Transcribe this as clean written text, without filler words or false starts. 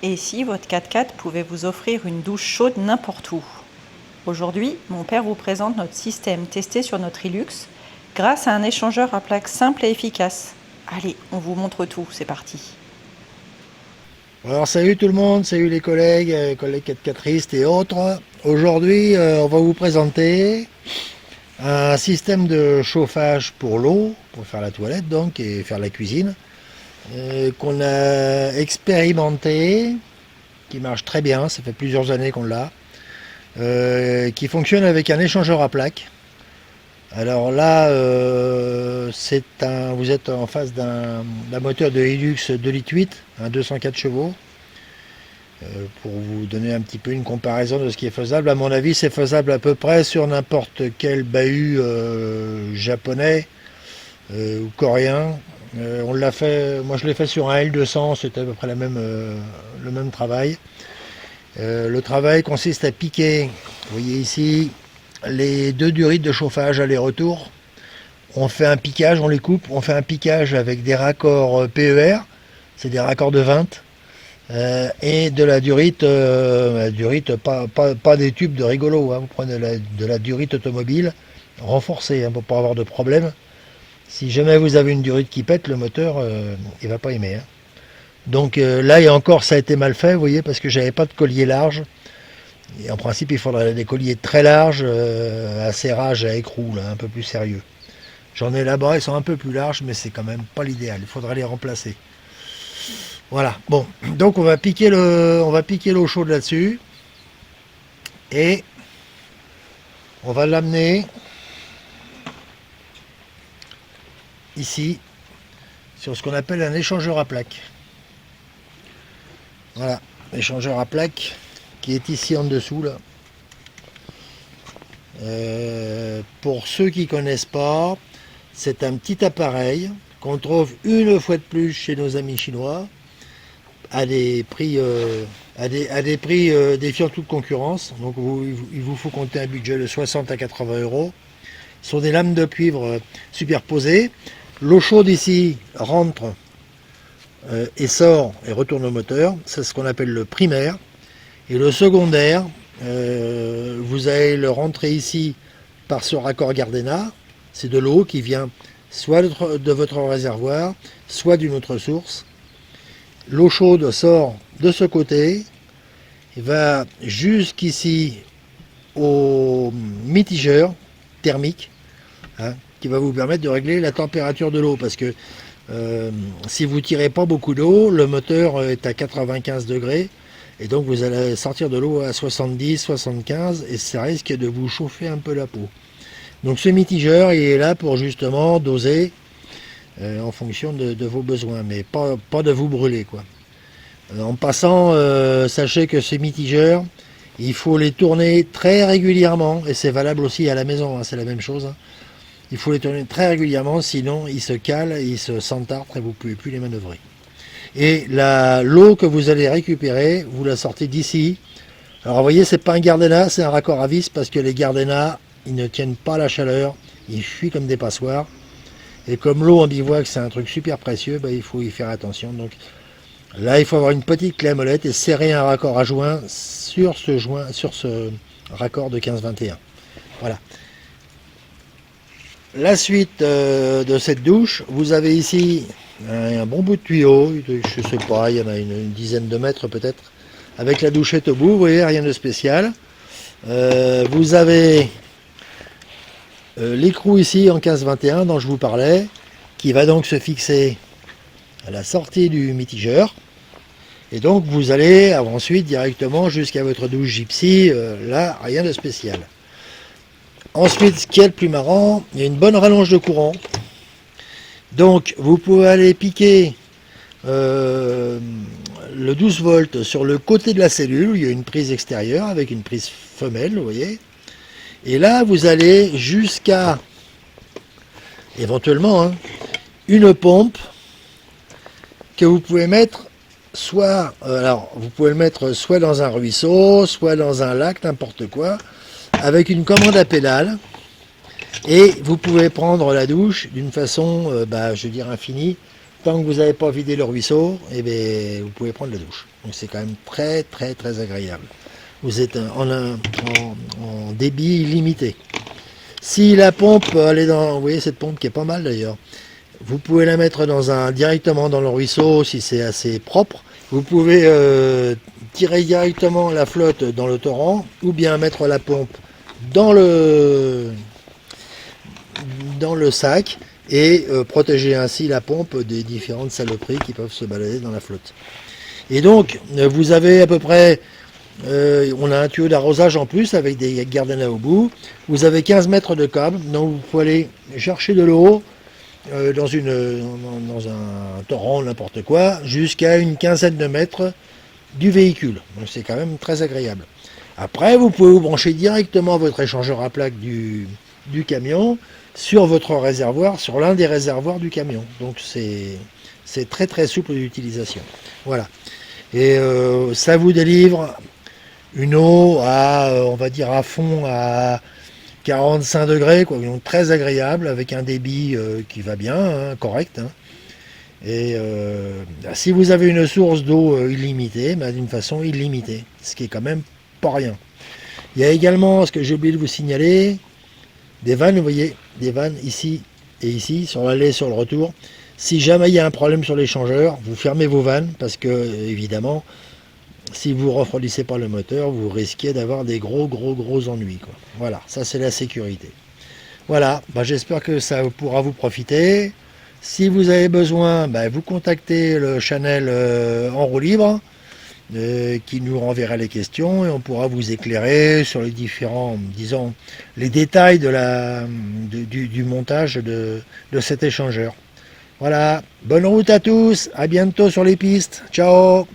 Et si votre 4x4 pouvait vous offrir une douche chaude n'importe où? Aujourd'hui, mon père vous présente notre système testé sur notre Hilux grâce à un échangeur à plaques simple et efficace. Allez, on vous montre tout, c'est parti. Alors salut tout le monde, salut les collègues, collègues 4x4istes et autres. Aujourd'hui, on va vous présenter un système de chauffage pour l'eau, pour faire la toilette donc et faire la cuisine, qu'on a expérimenté, qui marche très bien, ça fait plusieurs années qu'on l'a, qui fonctionne avec un échangeur à plaques. Alors là, vous êtes en face d'un moteur de Hilux 2,8 litres, un 204 chevaux. Pour vous donner un petit peu une comparaison de ce qui est faisable, à mon avis, c'est faisable à peu près sur n'importe quel bahut japonais ou coréen. On l'a fait, moi je l'ai fait sur un L200, c'était à peu près le même travail. Le travail consiste à piquer, vous voyez ici, les deux durites de chauffage aller-retour. On fait un piquage, on les coupe, on fait un piquage avec des raccords PER, c'est des raccords de 20, et de la durite, pas des tubes de rigolo, hein. Vous prenez de la durite automobile renforcée, hein, pour pas avoir de problème. Si jamais vous avez une durite qui pète, le moteur, il va pas aimer, hein. Donc là, et encore, ça a été mal fait, vous voyez, parce que j'avais pas de collier large. Et en principe, il faudrait des colliers très larges, à serrage, à écrou, là, un peu plus sérieux. J'en ai là-bas, ils sont un peu plus larges, mais c'est quand même pas l'idéal. Il faudrait les remplacer. Voilà. Bon, donc on va piquer l'eau chaude là-dessus et on va l'amener ici sur ce qu'on appelle un échangeur à plaques. Voilà, l'échangeur à plaques qui est ici en dessous là. Pour ceux qui ne connaissent pas, c'est un petit appareil qu'on trouve une fois de plus chez nos amis chinois à des prix, défiant toute concurrence. Donc il vous faut compter un budget de 60 à 80 euros. Ce sont des lames de cuivre superposées. L'eau chaude ici rentre et sort et retourne au moteur. C'est ce qu'on appelle le primaire. Et le secondaire, vous allez le rentrer ici par ce raccord Gardena. C'est de l'eau qui vient soit de votre réservoir, soit d'une autre source. L'eau chaude sort de ce côté et va jusqu'ici au mitigeur thermique, hein, qui va vous permettre de régler la température de l'eau. Parce que si vous ne tirez pas beaucoup d'eau, le moteur est à 95 degrés. Et donc vous allez sortir de l'eau à 70, 75 et ça risque de vous chauffer un peu la peau. Donc ce mitigeur, il est là pour justement doser en fonction de vos besoins, mais pas de vous brûler, quoi. En passant, sachez que ces mitigeurs, il faut les tourner très régulièrement, et c'est valable aussi à la maison, hein, c'est la même chose, hein. Il faut les tourner très régulièrement, sinon ils se calent, ils se s'entartrent et vous ne pouvez plus les manœuvrer. Et l'eau que vous allez récupérer, vous la sortez d'ici. Alors vous voyez, c'est pas un Gardena, c'est un raccord à vis, parce que les Gardena, ils ne tiennent pas la chaleur, ils fuient comme des passoires. Et comme l'eau en bivouac, c'est un truc super précieux, bah, il faut y faire attention. Donc là, il faut avoir une petite clé à molette et serrer un raccord à joint sur ce raccord de 15-21. Voilà. La suite de cette douche, vous avez ici un bon bout de tuyau, je sais pas, il y en a une dizaine de mètres peut-être, avec la douchette au bout, vous voyez, rien de spécial. Vous avez l'écrou ici en 15-21 dont je vous parlais, qui va donc se fixer à la sortie du mitigeur. Et donc vous allez ensuite directement jusqu'à votre douche gypsy, là rien de spécial. Ensuite, ce qui est le plus marrant, il y a une bonne rallonge de courant. Donc vous pouvez aller piquer le 12 volts sur le côté de la cellule, où il y a une prise extérieure avec une prise femelle, vous voyez. Et là, vous allez jusqu'à, éventuellement, hein, une pompe que vous pouvez mettre soit, vous pouvez le mettre soit dans un ruisseau, soit dans un lac, n'importe quoi, avec une commande à pédale. Et vous pouvez prendre la douche d'une façon, je veux dire, infinie. tant que vous n'avez pas vidé le ruisseau, eh bien, vous pouvez prendre la douche. Donc c'est quand même très très très agréable. Vous êtes en débit limité. Si la pompe, elle est dans, vous voyez cette pompe qui est pas mal d'ailleurs, vous pouvez la mettre directement dans le ruisseau si c'est assez propre. Vous pouvez tirer directement la flotte dans le torrent ou bien mettre la pompe dans le sac et protéger ainsi la pompe des différentes saloperies qui peuvent se balader dans la flotte. Et donc, vous avez à peu près, on a un tuyau d'arrosage en plus avec des gardiens au bout. Vous avez 15 mètres de câble, donc vous pouvez aller chercher de l'eau dans un torrent, n'importe quoi, jusqu'à une quinzaine de mètres du véhicule. Donc c'est quand même très agréable. Après, vous pouvez vous brancher directement votre échangeur à plaque du camion sur votre réservoir, sur l'un des réservoirs du camion. Donc c'est très très souple d'utilisation. Voilà. Et ça vous délivre une eau on va dire à fond à 45 degrés, quoi, donc très agréable, avec un débit qui va bien, hein, correct. Hein. Et si vous avez une source d'eau illimitée, d'une façon illimitée, ce qui est quand même pas rien. Il y a également, ce que j'ai oublié de vous signaler, des vannes, vous voyez, des vannes ici et ici, sur l'aller et sur le retour. Si jamais il y a un problème sur l'échangeur, vous fermez vos vannes, parce que, évidemment, si vous ne refroidissez pas le moteur, vous risquez d'avoir des gros ennuis, quoi. Voilà, ça c'est la sécurité. Voilà, j'espère que ça pourra vous profiter. Si vous avez besoin, vous contactez le channel en roue libre, qui nous renverra les questions et on pourra vous éclairer sur les différents, disons, les détails du montage de cet échangeur. Voilà, bonne route à tous, à bientôt sur les pistes, ciao.